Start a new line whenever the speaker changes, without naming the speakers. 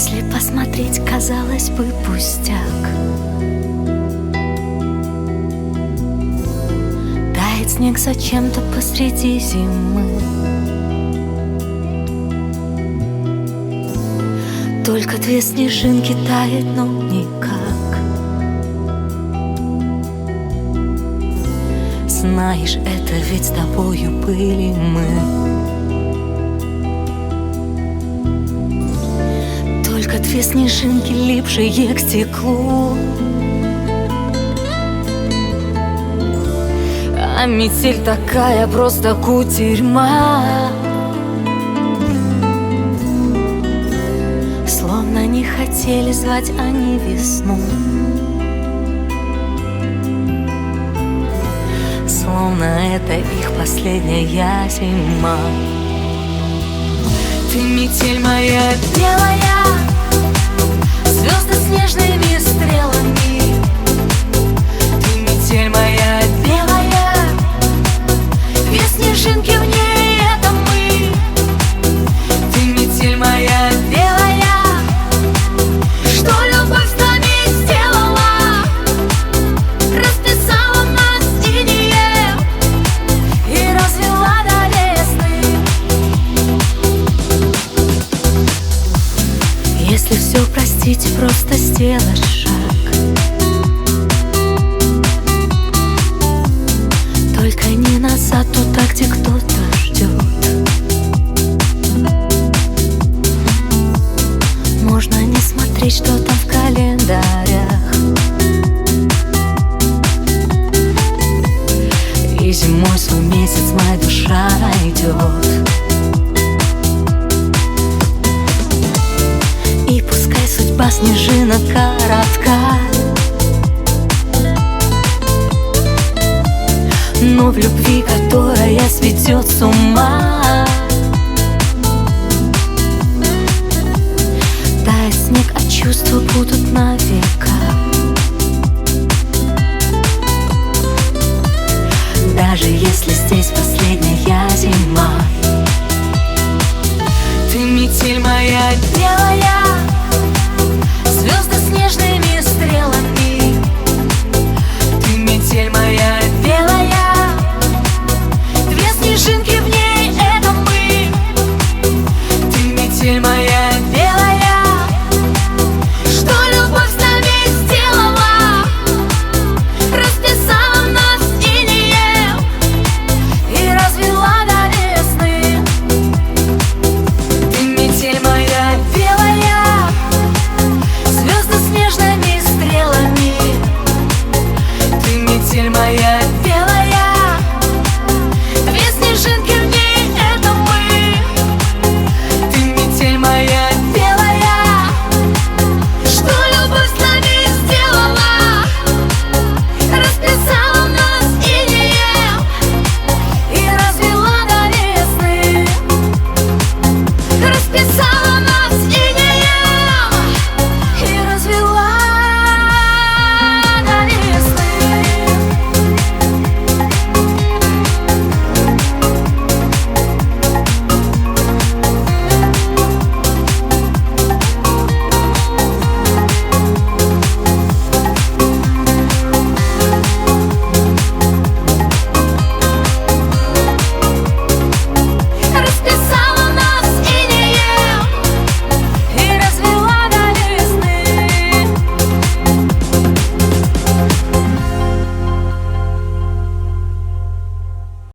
Если посмотреть, казалось бы, пустяк. Тает снег зачем-то посреди зимы. Только две снежинки тают, но никак. Знаешь, это ведь с тобою были мы. Только две снежинки, липшие к стеклу. А метель такая, просто кутерьма. Словно не хотели звать они весну. Словно это их последняя зима. Ты метель моя белая, звезды снежными стрелами. Ты метель моя белая, две снежинки в ней — это мы. Ты метель моя белая, что любовь с нами сделала, расписала нас в инее и развела до весны. Если все простить, просто сделать шаг, только не назад, туда, где кто-то ждет. Можно не смотреть, что там в календарях, и зимой свой месяц моя душа найдет. И пускай судьба снежинок коротка, но в любви, которая сведет с ума. Тает снег, а чувства будут на века. Даже если здесь последняя зима. Ты метель моя белая,